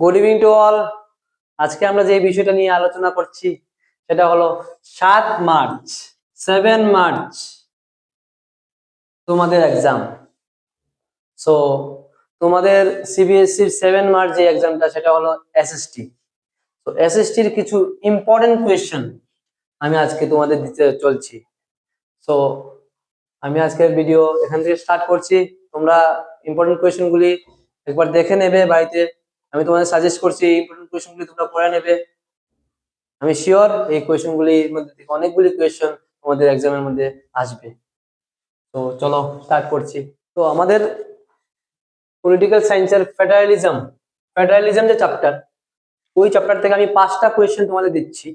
Good evening to all. আজকে আমরা যে বিষয়টা নিয়ে আলোচনা করছি সেটা হলো 7 মার্চ 7 মার্চ তোমাদের এক্সাম। সো তোমাদের সিবিএসসির 7 মার্চ যে এক্সামটা সেটা হলো এসএসটি। তো এসএসটির কিছু ইম্পর্টেন্ট কোয়েশ্চেন আমি আজকে তোমাদের দিতে চলছি। সো আমি আজকের ভিডিও এখান থেকে স্টার্ট করছি। তোমরা ইম্পর্টেন্ট কোয়েশ্চেনগুলি একবার দেখে নেবে বাড়িতে। আমি তোমাদের সাজেস্ট করছি এই ইম্পর্টেন্ট কোয়েশ্চেনগুলি তোমরা পড়ে নেবে। আমি শিওর এই কোয়েশ্চেনগুলির মধ্যে থেকে অনেকগুলি কোয়েশ্চেন তোমাদের এক্সামের মধ্যে আসবে। তো চলো স্টার্ট করছি। তো আমাদের পলিটিক্যাল সায়েন্সের ফেডারালিজম যে চ্যাপ্টার, ওই চ্যাপ্টার থেকে আমি 5টা কোয়েশ্চেন তোমাদের দিচ্ছি।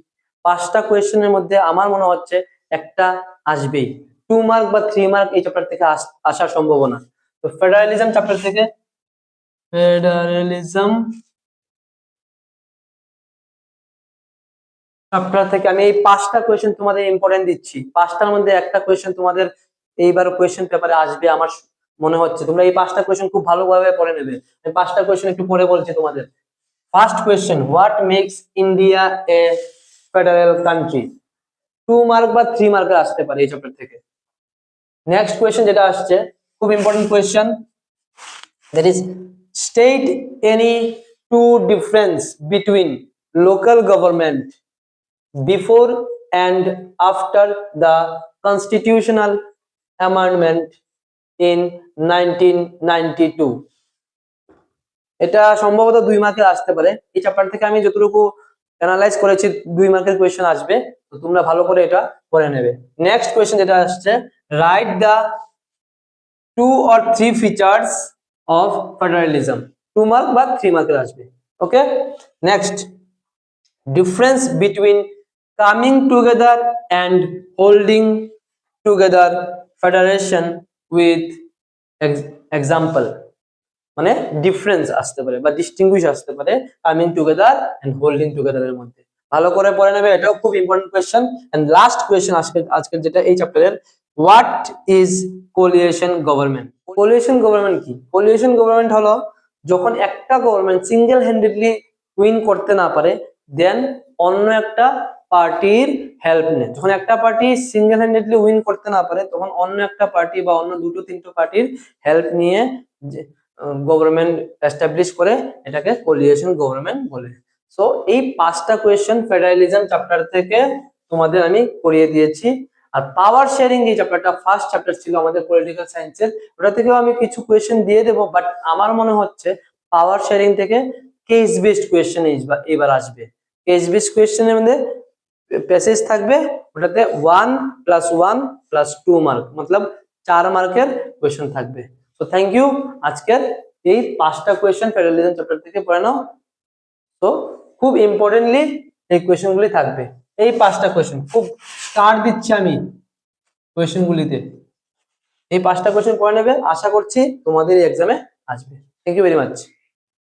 5টা কোয়েশ্চেনের মধ্যে আমার মনে হচ্ছে একটা আসবেই। 2 মার্ক বা 3 মার্ক এই চ্যাপ্টার থেকে আসার সম্ভাবনা। তো ফেডারালিজম চ্যাপ্টার থেকে আমি এই 5টা কোয়েশ্চেন তোমাদের ইম্পর্টেন্ট দিচ্ছি। 5টার মধ্যে একটা কোয়েশ্চেন তোমাদের এইবার কোয়েশ্চেন পেপারে আসবে আমার মনে হচ্ছে। তোমরা এই 5টা কোয়েশ্চেন খুব ভালোভাবে পড়ে নেবে। আমি 5টা কোয়েশ্চেন একটু পরে বলছি তোমাদের। First question, what makes India a federal country? 2 mark বা 3 মার্কে আসতে পারে এই চ্যাপ্টার থেকে। নেক্সট কোয়েশ্চেন যেটা আসছে, খুব important question, that is state any two difference between local government before and after the constitutional amendment in 1992। এটা সম্ভবত 2 মার্কের আসতে পারে। এই চ্যাপ্টার থেকে আমি যতটুকু অ্যানালাইজ করেছি 2 মার্কের কোয়েশ্চেন আসবে। তো তোমরা ভালো করে এটা পড়ে নেবে। নেক্সট কোয়েশ্চেন যেটা আসছে, write the 2 or 3 features of federalism. 2 mark বা 3 মার্কের আসবে। ওকে, next, difference between coming together and holding together federation with example। মানে ডিফারেন্স আসতে পারে বা ডিস্টিংগুইশ আসতে পারে coming together and holding together এর মধ্যে। ভালো করে পড়ে নেবে, এটাও খুব important question. And last question আজকের যেটা এই চ্যাপ্টারের, what is coalition government? Coalition government কি? কোলিয়েশন গভর্নমেন্ট হলো যখন একটা গভর্নমেন্ট সিঙ্গেল হ্যান্ডেডলি উইন করতে না পারে, দেন অন্য একটা পার্টির হেল্প নেয়। যখন একটা পার্টি সিঙ্গেল হ্যান্ডেডলি উইন করতে না পারে, তখন অন্য একটা পার্টি বা অন্য 2-3 পার্টির হেল্প নিয়ে গভর্নমেন্ট এস্টাবলিশ করে, এটাকে কোলিয়েশন গভর্নমেন্ট বলে। সো এই 5টা কোয়েশ্চেন ফেডারালিজম চ্যাপ্টার থেকে তোমাদের আমি করিয়ে দিয়েছি। আর পাওয়ার শেয়ারিং যে চ্যাপ্টারটা ফার্স্ট চ্যাপ্টার ছিল আমাদের পলিটিক্যাল সায়েন্সের, ওটা থেকেও আমি কিছু কোয়েশ্চেন দিয়ে দেবো। বাট আমার মনে হচ্ছে পাওয়ার শেয়ারিং থেকে কেস বেসড কোয়েশ্চেন এবার আসবে। কেস বেসড কোয়েশ্চেনের মধ্যে প্যাসেজ থাকবে, ওটাতে 1 + 1 + 2 মার্ক, মতলব 4 মার্কের কোয়েশ্চেন থাকবে। তো থ্যাংক ইউ। আজকের এই 5টা কোয়েশ্চেন ফেডারালিজম চ্যাপ্টার থেকে পড়ে নাও। তো খুব ইম্পর্টেন্টলি এই কোয়েশ্চেনগুলি থাকবে। এই 5টা কোয়েশ্চেন খুব স্টার্ট দিচ্ছি আমি কোয়েশ্চেনগুলিতে। এই 5টা কোয়েশ্চেন পড়ে নেবে, আশা করছি তোমাদের এই এক্সামে আসবে। Thank you very much.